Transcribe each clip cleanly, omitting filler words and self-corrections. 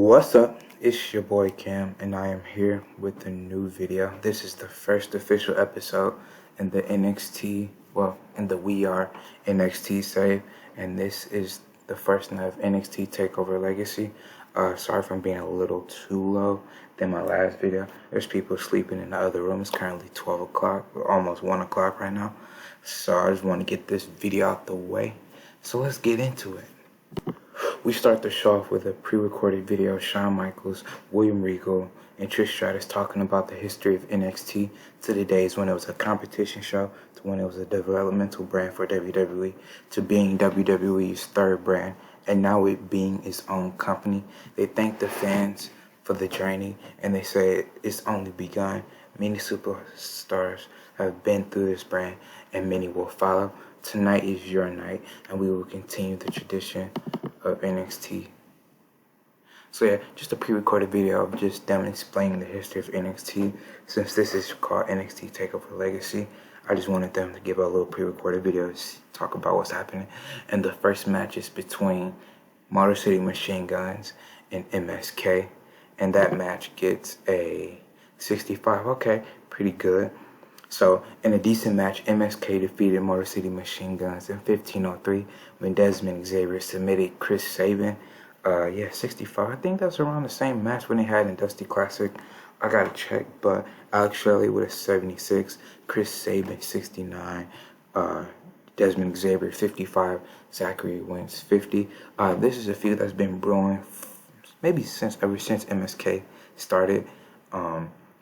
What's up? It's your boy Cam, and I am here with a new video. This is the first official episode in the NXT, in the We Are NXT save, and this is the first night of NXT Takeover Legacy. Sorry if I'm being a little too low than my last video. There's people sleeping in the other room. It's currently 12 o'clock, almost 1 o'clock right now. So I just want to get this video out the way. So let's get into it. We start the show off with a pre-recorded video of Shawn Michaels, William Regal, and Trish Stratus talking about the history of NXT to the days when it was a competition show, to when it was a developmental brand for WWE, to being WWE's third brand, and now it being its own company. They thank the fans for the journey, and they say it's only begun. Many superstars have been through this brand, and many will follow. Tonight is your night, and we will continue the tradition of NXT. So yeah, just a pre-recorded video of just them explaining the history of NXT. Since this is called NXT Takeover Legacy, I just wanted them to give a little pre-recorded video to talk about what's happening. And the first match is between Motor City Machine Guns and MSK, and that match gets a 65. Okay, pretty good. So, in a decent match, MSK defeated Motor City Machine Guns in 1503 when Desmond Xavier submitted Chris Sabin. 65. I think that's around the same match when they had in Dusty Classic. I gotta check, but Alex Shelley with a 76, Chris Sabin 69, Desmond Xavier 55, Zachary Wentz 50. This is a feud that's been brewing maybe ever since MSK started.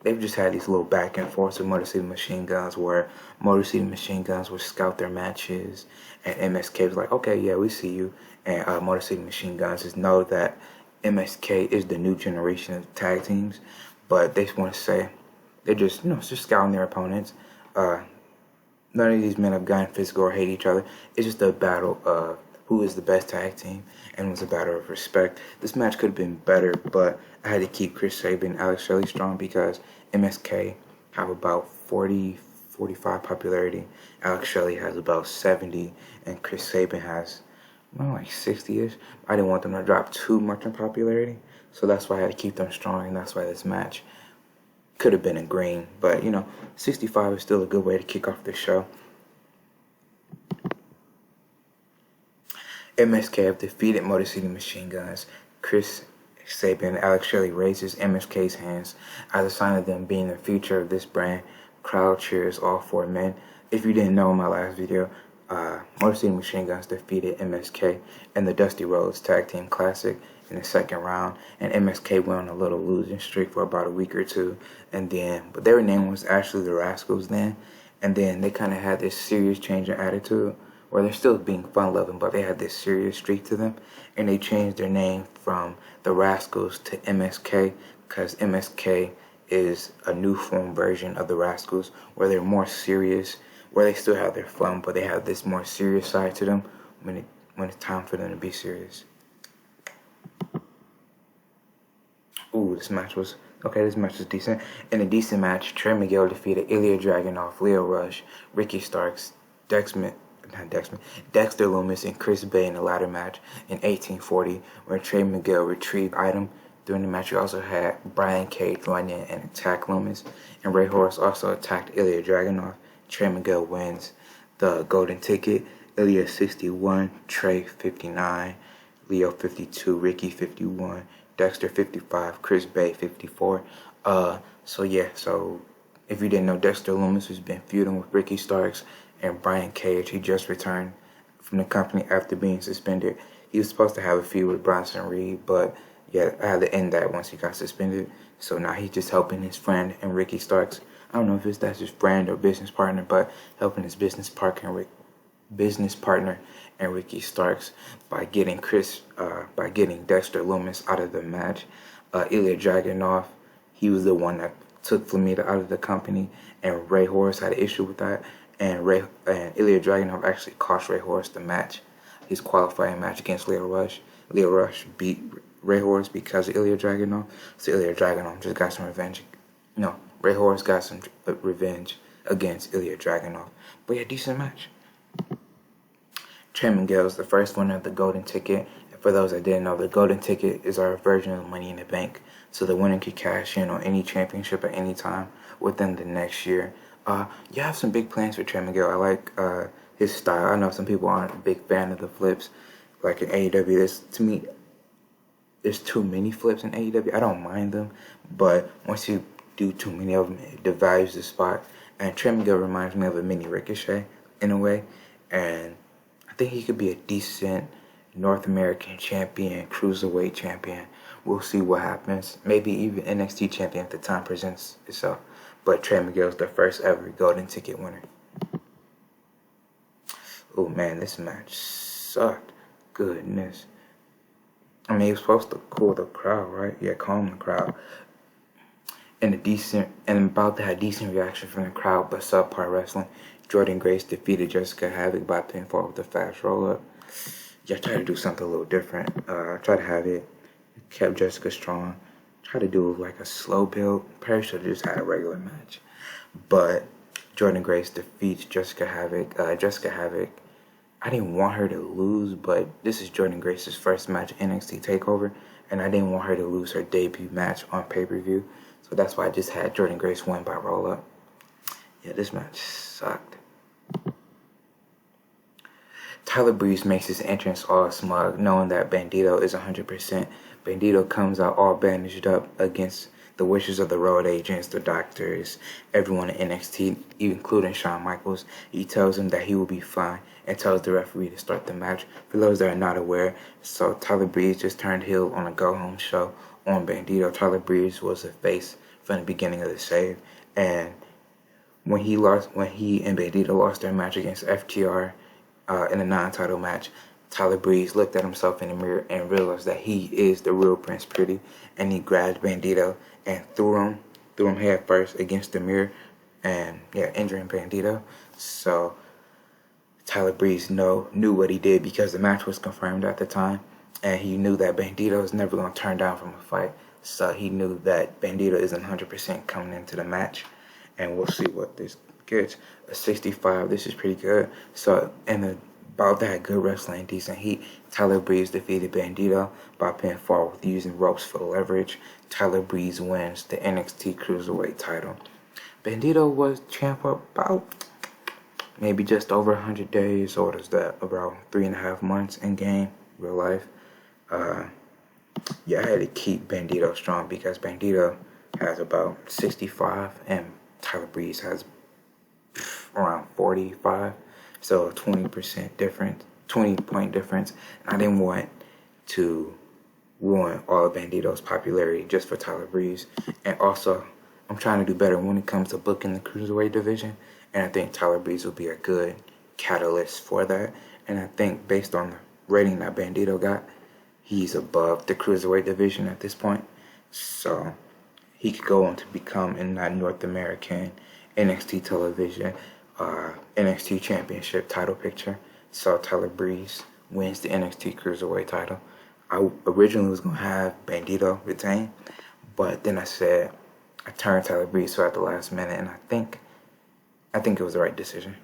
They've just had these little back and forths with Motor City Machine Guns where Motor City Machine Guns would scout their matches and MSK was like, okay, yeah, we see you. And Motor City Machine Guns just know that MSK is the new generation of tag teams, but they just want to say they're just, just scouting their opponents. None of these men have gotten physical or hate each other. It's just a battle of who is the best tag team, and it was a battle of respect. This match could have been better, but I had to keep Chris Sabin and Alex Shelley strong because MSK have about 45 popularity. Alex Shelley has about 70, and Chris Sabin has like 60-ish. I didn't want them to drop too much in popularity, so that's why I had to keep them strong, and that's why this match could have been a green. But, 65 is still a good way to kick off the show. MSK have defeated Motor City Machine Guns. Chris Sabin and Alex Shelley raises MSK's hands as a sign of them being the future of this brand. Crowd cheers all four men. If you didn't know in my last video, Motor City Machine Guns defeated MSK in the Dusty Rhodes Tag Team Classic in the second round, and MSK went on a little losing streak for about a week or two, but their name was actually the Rascals then, and then they kind of had this serious change in attitude where they're still being fun-loving, but they had this serious streak to them, and they changed their name from the Rascals to MSK because MSK is a new form version of the Rascals where they're more serious, where they still have their fun, but they have this more serious side to them when it's time for them to be serious. Ooh, this match was decent. In a decent match, Trey Miguel defeated Ilya Dragunov, Leo Rush, Ricky Starks, Dexter Lumis, and Chris Bay in the ladder match in 1840, where Trey Miguel retrieved item. During the match, we also had Brian Cage join in and attack Lumis, and Ray Horus also attacked Ilya Dragunov. Trey Miguel wins the golden ticket. Ilya 61, Trey 59, Leo 52, Ricky 51, Dexter 55, Chris Bay 54. So if you didn't know, Dexter Lumis has been feuding with Ricky Starks and Brian Cage. He just returned from the company after being suspended. He was supposed to have a feud with Bronson Reed, but yeah, I had to end that once he got suspended. So now he's just helping his friend and Ricky Starks. I don't know if that's his friend or business partner, but helping his business partner and Ricky Starks by getting Dexter Lumis out of the match. Ilya Dragunov, he was the one that took Flamita out of the company, and Ray Horus had an issue with that. And Ilya Dragunov actually cost Ray Horus the match, his qualifying match against Leo Rush. Leo Rush beat Ray Horus because of Ilya Dragunov, so Ilya Dragunov just got some revenge. Ray Horus got some revenge against Ilya Dragunov. But yeah, decent match. Trey Miguel is the first winner of the golden ticket for those that didn't know, the golden ticket is our version of Money in the Bank. So the winner could cash in on any championship at any time within the next year. You have some big plans for Trey Miguel. I like his style. I know some people aren't a big fan of the flips. Like in AEW, to me, there's too many flips in AEW. I don't mind them, but once you do too many of them, it devalues the spot. And Trey Miguel reminds me of a mini Ricochet in a way. And I think he could be a decent North American champion, cruiserweight champion. We'll see what happens. Maybe even NXT champion if the time presents itself. But Trey Miguel's the first ever golden ticket winner. Oh man, this match sucked. Goodness. I mean, he was supposed to cool the crowd, right? Yeah, calm the crowd. And about to have decent reaction from the crowd, but subpar wrestling. Jordynne Grace defeated Jessica Havoc by pinfall with a fast roll-up. Yeah, I tried to do something a little different. Tried to have it, kept Jessica strong. Tried to do like a slow build. Perry should have just had a regular match. But Jordynne Grace defeats Jessica Havoc. Jessica Havoc, I didn't want her to lose, but this is Jordynne Grace's first match in NXT TakeOver, and I didn't want her to lose her debut match on pay-per-view. So that's why I just had Jordynne Grace win by roll-up. Yeah, this match sucked. Tyler Breeze makes his entrance all smug, knowing that Bandito is 100%. Bandito comes out all bandaged up against the wishes of the road agents, the doctors, everyone in NXT, including Shawn Michaels. He tells him that he will be fine and tells the referee to start the match. For those that are not aware, so Tyler Breeze just turned heel on a go-home show on Bandito. Tyler Breeze was a face from the beginning of the save, and when he and Bandito lost their match against FTR in a non-title match, Tyler Breeze looked at himself in the mirror and realized that he is the real Prince Pretty, and he grabbed Bandito and threw him head first against the mirror, and yeah, injuring Bandito. So Tyler Breeze knew what he did because the match was confirmed at the time, and he knew that Bandito was never going to turn down from a fight. So he knew that Bandito isn't 100% coming into the match, and we'll see what this gets. A 65, this is pretty good. So about that good wrestling, decent heat, Tyler Breeze defeated Bandito by pinfall with using ropes for leverage. Tyler Breeze wins the NXT Cruiserweight title. Bandito was champ about maybe just over 100 days, or what is that, about 3.5 months in game, real life. Yeah, I had to keep Bandito strong because Bandito has about 65 and Tyler Breeze has around 45. So a 20% difference, 20-point difference. And I didn't want to ruin all of Bandito's popularity just for Tyler Breeze. And also, I'm trying to do better when it comes to booking the Cruiserweight division. And I think Tyler Breeze will be a good catalyst for that. And I think based on the rating that Bandito got, he's above the Cruiserweight division at this point. So he could go on to become in that North American NXT television NXT championship title picture. So Tyler Breeze wins the NXT Cruiserweight title. I originally was going to have Bandito retain, but then I turned Tyler Breeze at the last minute, and I think it was the right decision.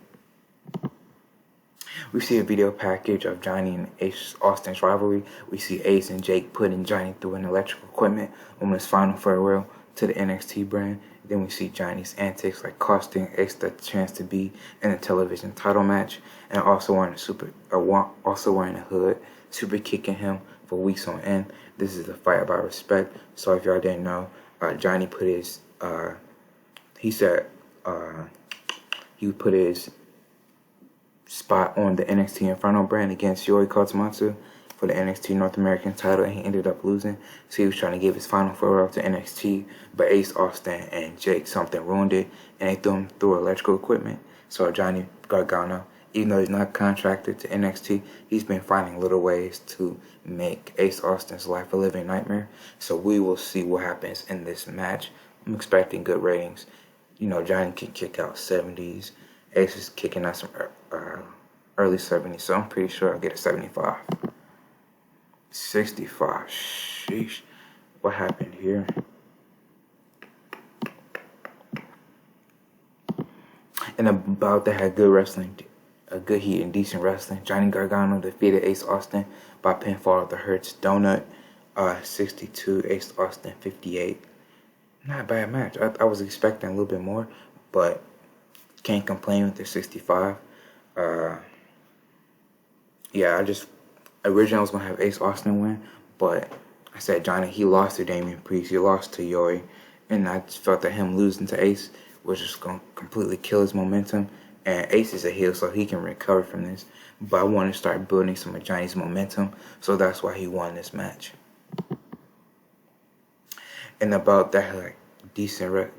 We see a video package of Johnny and Ace Austin's rivalry. We see Ace and Jake putting Johnny through an electrical equipment on his final farewell to the NXT brand. Then we see Johnny's antics, like costing Ace the chance to be in a television title match, and also wearing a hood, super kicking him for weeks on end. This is a fight about respect. So if y'all didn't know, Johnny put his he put his spot on the NXT Inferno brand against Yori Kozmatu for the NXT North American title, and he ended up losing. So he was trying to give his final farewell to NXT, but Ace Austin and Jake, something ruined it, and they threw him through electrical equipment. So Johnny Gargano, even though he's not contracted to NXT, he's been finding little ways to make Ace Austin's life a living nightmare. So we will see what happens in this match. I'm expecting good ratings. You know, Johnny can kick out 70s. Ace is kicking out some early 70s, so I'm pretty sure I'll get a 75. 65, sheesh. What happened here? And about to have good wrestling a good heat and decent wrestling. Johnny Gargano defeated Ace Austin by pinfall of the Hertz Donut. 62, Ace Austin 58. Not a bad match. I was expecting a little bit more, but can't complain with the 65. Yeah, originally I was going to have Ace Austin win, but I said Johnny, he lost to Damian Priest, he lost to Yori, and I just felt that him losing to Ace was just going to completely kill his momentum, and Ace is a heel, so he can recover from this, but I want to start building some of Johnny's momentum, so that's why he won this match. And about that, like,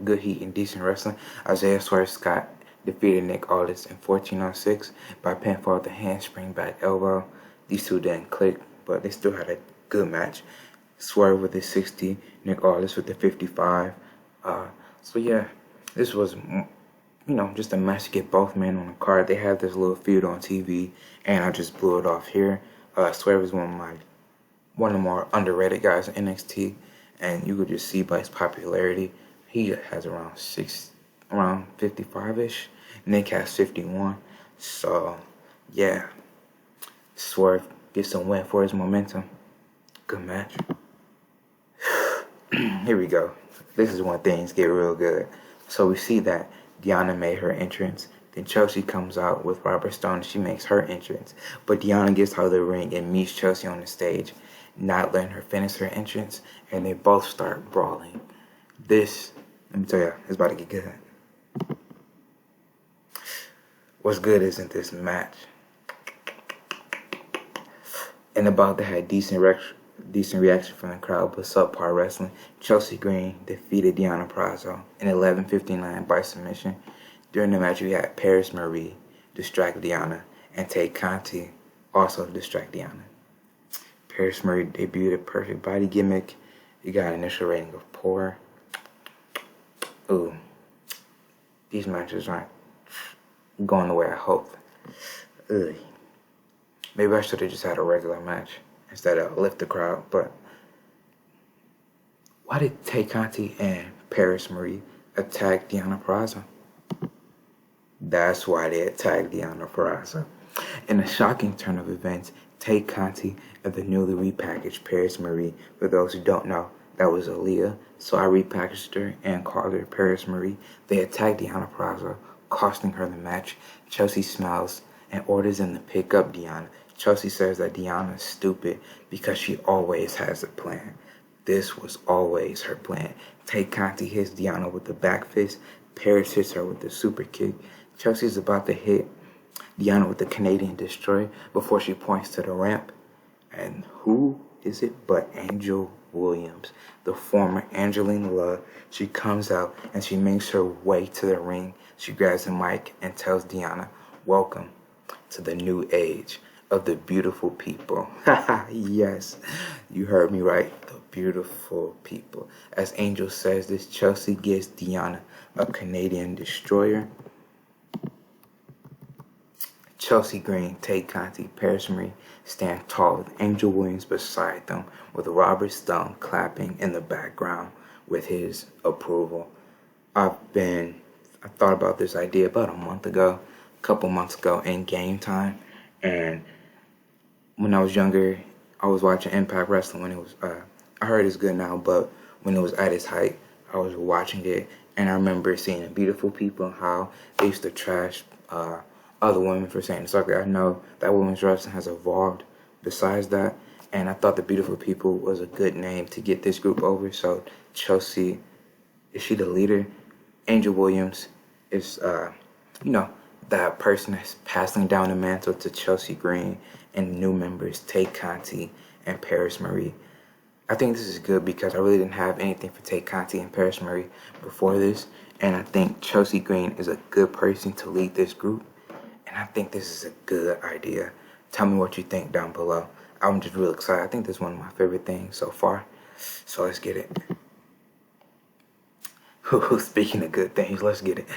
good heat and decent wrestling, Isaiah Swerve Scott defeated Nick Aldis in 14:06 by pinfall with the handspring back elbow. These two didn't click, but they still had a good match. Swerve with the 60, Nick Aldis with the 55. So yeah, this was, just a match to get both men on the card. They had this little feud on TV, and I just blew it off here. Swerve is one of the more underrated guys in NXT, and you could just see by his popularity, he has around 55-ish. Nick has 51. So, yeah. Swerve gets a win for his momentum. Good match. Here we go. This is when things get real good. So we see that Deonna made her entrance. Then Chelsea comes out with Robert Stone and she makes her entrance. But Deonna gets out of the ring and meets Chelsea on the stage, not letting her finish her entrance, and they both start brawling. This, let me tell you, it's about to get good. What's good isn't this match. And about to have decent reaction from the crowd, but subpar wrestling. Chelsea Green defeated Deonna Purrazzo in 11:59 by submission. During the match, we had Paris Marie distract Deonna, and Tay Conti also distract Deonna. Paris Marie debuted a perfect body gimmick. You got an initial rating of poor. Ooh, these matches aren't going the way I hoped. Ugh. Maybe I should have just had a regular match instead of lift the crowd, but why did Tay Conti and Paris Marie attack Deonna Purrazzo? That's why they attacked Deonna Purrazzo. In a shocking turn of events, Tay Conti and the newly repackaged Paris Marie, for those who don't know, that was Aaliyah, so I repackaged her and called her Paris Marie. They attacked Deonna Purrazzo, costing her the match. Chelsea smiles and orders them to pick up Deonna. Chelsea says that Deonna is stupid because she always has a plan. This was always her plan. Tay Conti hits Deonna with the back fist. Paris hits her with the super kick. Chelsea's about to hit Deonna with the Canadian Destroyer before she points to the ramp. And who is it but Angel Williams, the former Angelina Love. She comes out and she makes her way to the ring. She grabs the mic and tells Deonna, "Welcome to the new age of the beautiful people." Yes, you heard me right. The beautiful people. As Angel says this, Chelsea gives Deonna a Canadian Destroyer. Chelsea Green, Tay Conti, Paris Marie stand tall with Angel Williams beside them, with Robert Stone clapping in the background with his approval. I thought about this idea about a couple months ago in Game Time, and when I was younger, I was watching Impact Wrestling when it was, I heard it's good now, but when it was at its height, I was watching it, and I remember seeing the beautiful people and how they used to trash other women for saying something. I know that women's wrestling has evolved besides that, and I thought the beautiful people was a good name to get this group over. So Chelsea, is she the leader? Angel Williams is, that person that's passing down the mantle to Chelsea Green and the new members, Tay Conti and Paris Marie. I think this is good because I really didn't have anything for Tay Conti and Paris Marie before this, and I think Chelsea Green is a good person to lead this group. And I think this is a good idea. Tell me what you think down below. I'm just real excited. I think this is one of my favorite things so far. So let's get it. Speaking of good things, let's get it.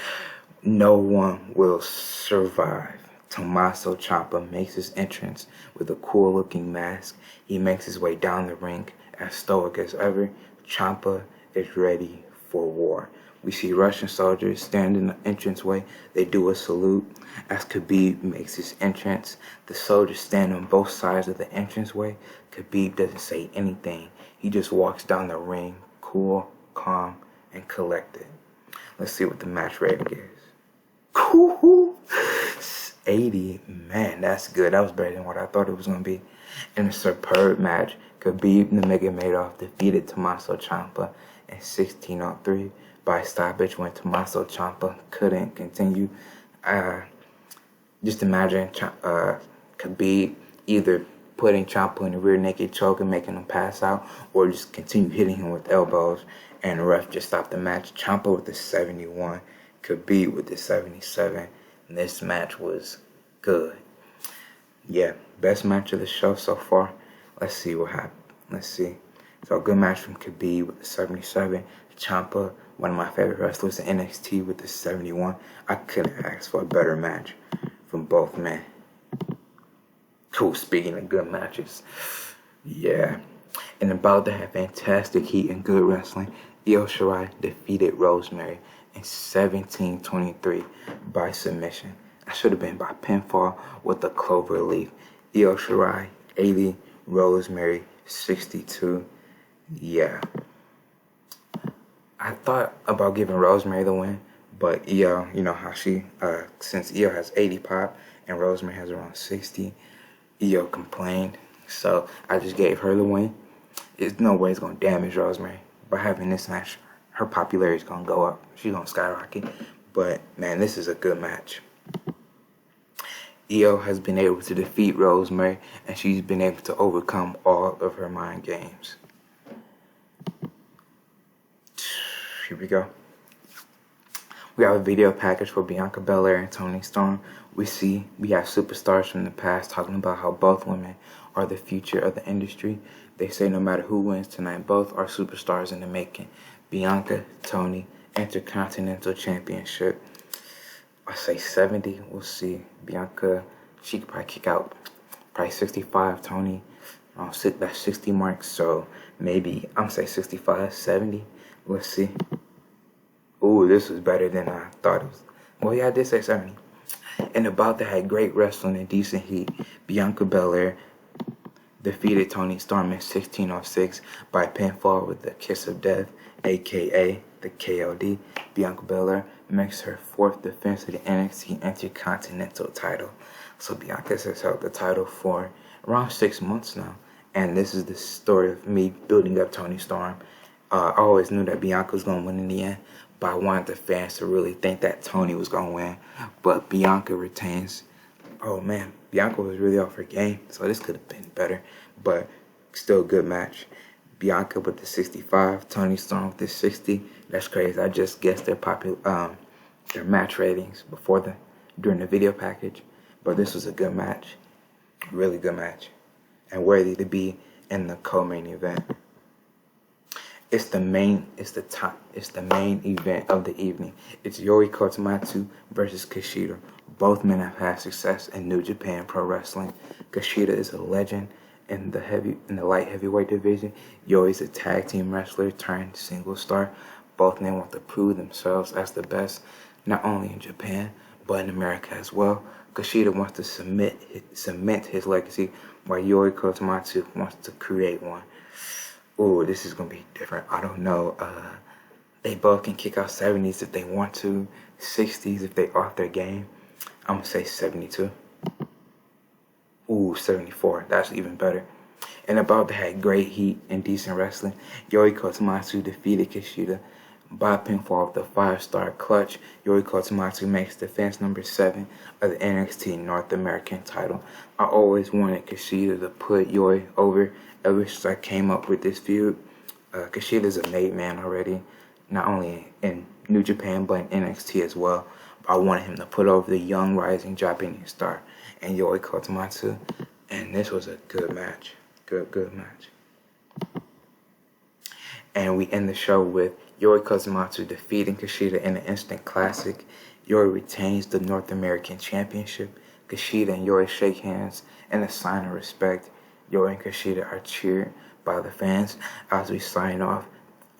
No one will survive. Tommaso Ciampa makes his entrance with a cool looking mask. He makes his way down the ring as stoic as ever. Ciampa is ready for war. We see Russian soldiers stand in the entranceway. They do a salute. As Khabib makes his entrance, the soldiers stand on both sides of the entranceway. Khabib doesn't say anything. He just walks down the ring, cool, calm, and collected. Let's see what the match rating is. 80. Man, that's good. That was better than what I thought it was going to be. In a superb match, Khabib Nurmagomedov defeated Tommaso Ciampa in 16:03 by stoppage when Tommaso Ciampa couldn't continue. Just imagine Khabib either putting Ciampa in the rear naked choke and making him pass out, or just continue hitting him with elbows, and the ref just stopped the match. Ciampa with the 71, Khabib with the 77. And this match was good. Yeah, best match of the show so far. Let's see what happened. Let's see. So a good match from Khabib with the 77. Ciampa, one of my favorite wrestlers in NXT, with the 71. I couldn't ask for a better match from both men. Cool, speaking of good matches. Yeah. And about to have fantastic heat and good wrestling, Io Shirai defeated Rosemary in 17:23 by submission. I should have been by pinfall with the clover leaf. Io Shirai 80, Rosemary 62. Yeah. I thought about giving Rosemary the win, but Io, you know how she, since Io has 80 pop and Rosemary has around 60, Io complained, so I just gave her the win. There's no way it's going to damage Rosemary. By having this match, her popularity is going to go up. She's going to skyrocket. But, man, this is a good match. Io has been able to defeat Rosemary, and she's been able to overcome all of her mind games. Here we go. We have a video package for Bianca Belair and Toni Storm. We have superstars from the past talking about how both women are the future of the industry. They say no matter who wins tonight, both are superstars in the making. Bianca, Toni, Intercontinental Championship. I say 70. We'll see. Bianca, she could probably kick out probably 65. Toni, that 60 mark. So maybe I'm say 65, 70. Let's see. Ooh, this was better than I thought it was. Well, yeah, I did say 70. And about to have great wrestling and decent heat, Bianca Belair defeated Toni Storm in 16:06 by pinfall with the Kiss of Death, aka the KOD. Bianca Belair makes her 4th defense of the NXT Intercontinental title. So Bianca has held the title for around 6 months now. And this is the story of me building up Toni Storm. I always knew that Bianca was going to win in the end, but I wanted the fans to really think that Toni was going to win. But Bianca retains. Oh man, Bianca was really off her game, so this could have been better, but still a good match. Bianca with the 65, Toni Storm with the 60. That's crazy. I just guessed their match ratings during the video package, but this was a good match, really good match, and worthy to be in the co-main event. It's the main event of the evening. It's Yori Kozmatu versus Kishida. Both men have had success in New Japan Pro Wrestling. Kishida is a legend in the light heavyweight division. Yori's a tag team wrestler turned single star. Both men want to prove themselves as the best, not only in Japan, but in America as well. Kishida wants to cement his legacy, while Yori Kozmatu wants to create one. Ooh, this is going to be different. I don't know. They both can kick out 70s if they want to, 60s if they off their game. I'm going to say 72. Ooh, 74. That's even better. And about to have great heat and decent wrestling, Yori Kozmatu defeated Kishida by pinfall of the 5-star clutch. Yori Kozmatu makes defense number 7 of the NXT North American title. I always wanted Kishida to put Yori over ever since I came up with this feud. Kishida's a made man already, not only in New Japan but in NXT as well. I wanted him to put over the young rising Japanese star and Yori Kozmatu, and this was a good match. Good match. And we end the show with Yori Kozmatu defeating Kishida in an instant classic. Yori retains the North American Championship. Kishida and Yori shake hands in a sign of respect. Yori and Kishida are cheered by the fans as we sign off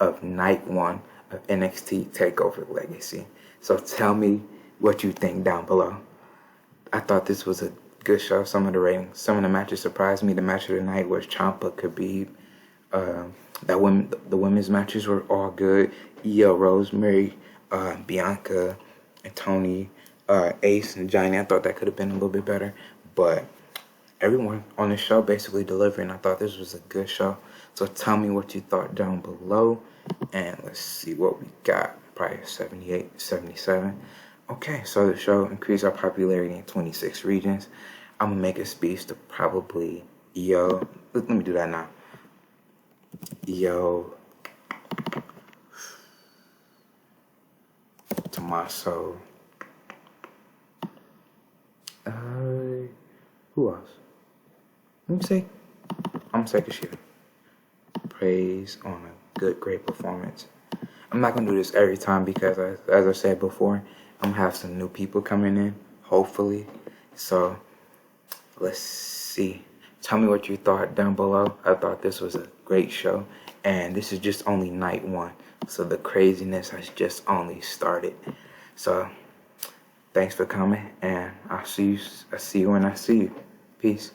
of night 1 of NXT Takeover Legacy. So tell me what you think down below. I thought this was a good show. Some of the matches surprised me. The match of the night was Ciampa Khabib. The women's matches were all good. Io, Rosemary, Bianca, and Tony, Ace, and Johnny. I thought that could have been a little bit better, but everyone on the show basically delivering. I thought this was a good show. So tell me what you thought down below, and let's see what we got. Probably 78, 77. Okay, so the show increased our popularity in 26 regions. I'm gonna make a speech to probably Io. Let me do that now. Io, Tommaso. Who else? I'm gonna say Kishida. Praise on a great performance. I'm not gonna do this every time because, as I said before, I'm gonna have some new people coming in, hopefully. So let's see. Tell me what you thought down below. I thought this was a great show, and this is just only night one, so the craziness has just only started. So thanks for coming, and I'll see you when I see you. Peace.